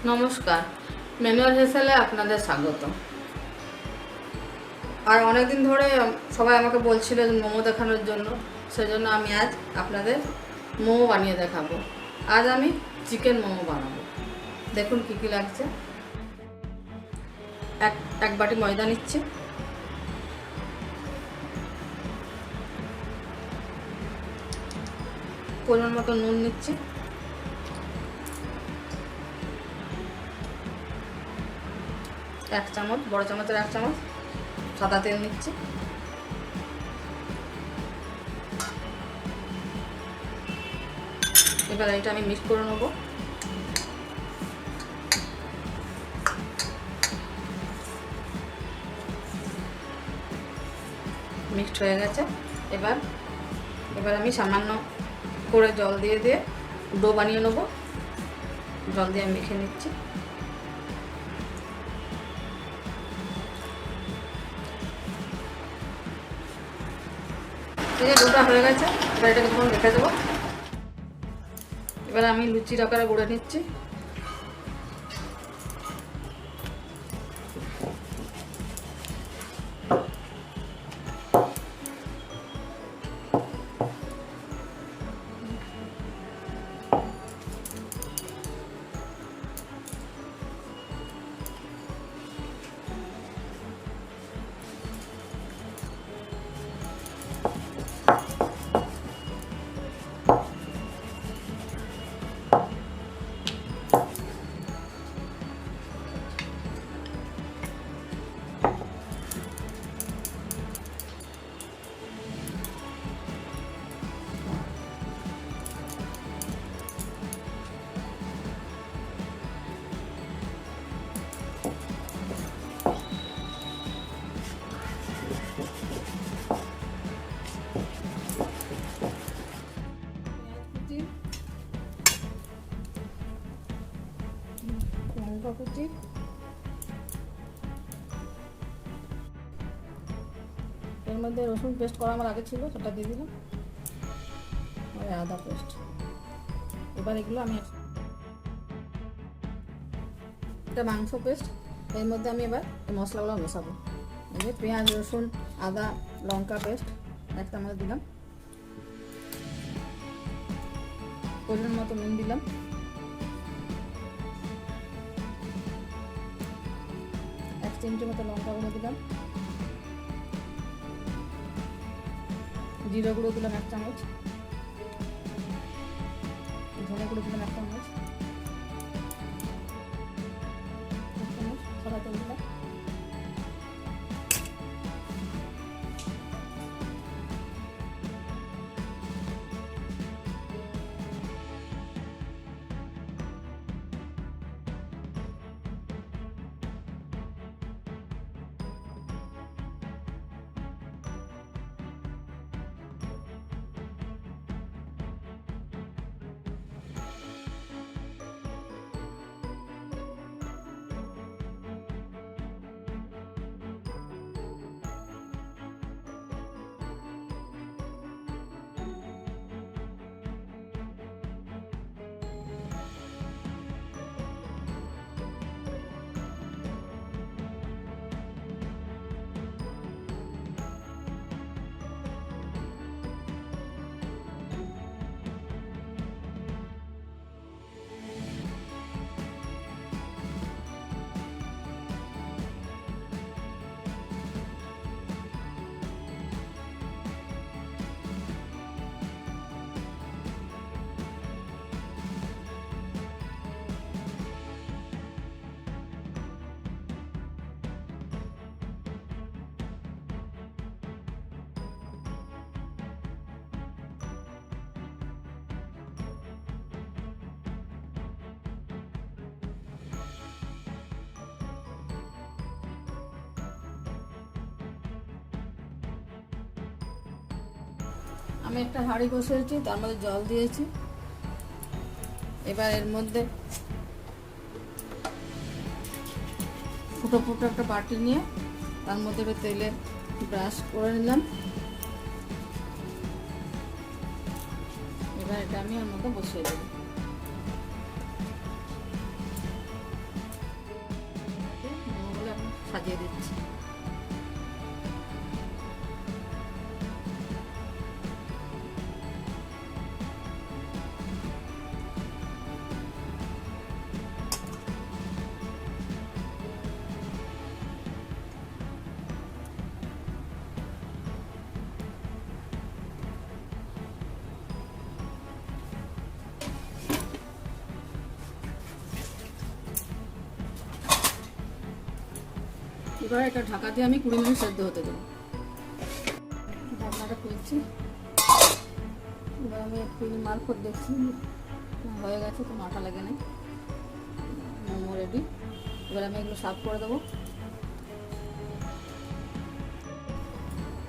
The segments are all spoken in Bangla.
নমস্কার, ম্যানুয়াল হেসেলে আপনাদের স্বাগত। আর অনেকদিন ধরে সবাই আমাকে বলছিল যে মোমো দেখানোর জন্য, সেজন্য আমি আজ আপনাদের মোমো বানিয়ে দেখাবো। আজ আমি চিকেন মোমো বানাবো। দেখুন কী কী লাগছে। এক বাটি ময়দা নিচ্ছি, পরিমাণ মতো নুন নিচ্ছি, এক চামচ, বড় চামচের এক চামচ সাদা তেল নিচ্ছি, এবার এটা আমি মিক্স করে নেবো। মিক্সড হয়ে গেছে। এবার আমি সামান্য করে জল দিয়ে ডো বানিয়ে নেবো। জল দিয়ে আমি মেখে নিচ্ছি। এই যে ডোটা হয়ে গেছে, এবার এটাকে তখন রেখে দেবো। এবার আমি লুচির আকারে গড়ে নিচ্ছি। লঙ্কা কুচি, এর মধ্যে রসুন পেস্ট করা আমার আগে ছিল, সেটা দিয়ে দিলাম, আর আদা পেস্ট। এবার এগুলো আমি এটা মাংস পেস্ট, এর মধ্যে আমি এবার এই মশলাগুলো মেশাবো। এই যে পেঁয়াজ, রসুন, আদা, লঙ্কা পেস্ট এক চামচ দিলাম, পরিমাণ মতো নুন দিলাম, এক চিমটি মতো লঙ্কা গুঁড়ো দিলাম, জিরা গুঁড়ো দিলাম এক চামচ, ধনে গুঁড়ো দিলাম এক চামচ, সাদা তেল দিলাম। আমি একটা হাঁড়ি বসিয়েছি, তার মধ্যে জল দিয়েছি। এবার এর মধ্যে ফুটো ফুটো একটা বাটি নিয়ে তার মধ্যে একটু তেলে ব্রাশ করে নিলাম। এবার এটা আমি ওর মধ্যে বসিয়ে দেব। সাজিয়ে দিচ্ছি। এবার এটা ঢাকা দিয়ে আমি 20 মিনিট সেদ্ধ হতে দেবো। ঢাকনাটা খুলছি। এবার আমি একটু মারফত দেখছি হয়ে গেছে, কোনো আটা লাগে নাই, মোমো রেডি। এবার আমি এগুলো সার্ভ করে দেবো।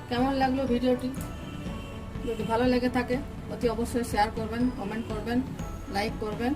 কেমন লাগলো ভিডিওটি? যদি ভালো লেগে থাকে অতি অবশ্যই শেয়ার করবেন, কমেন্ট করবেন, লাইক করবেন।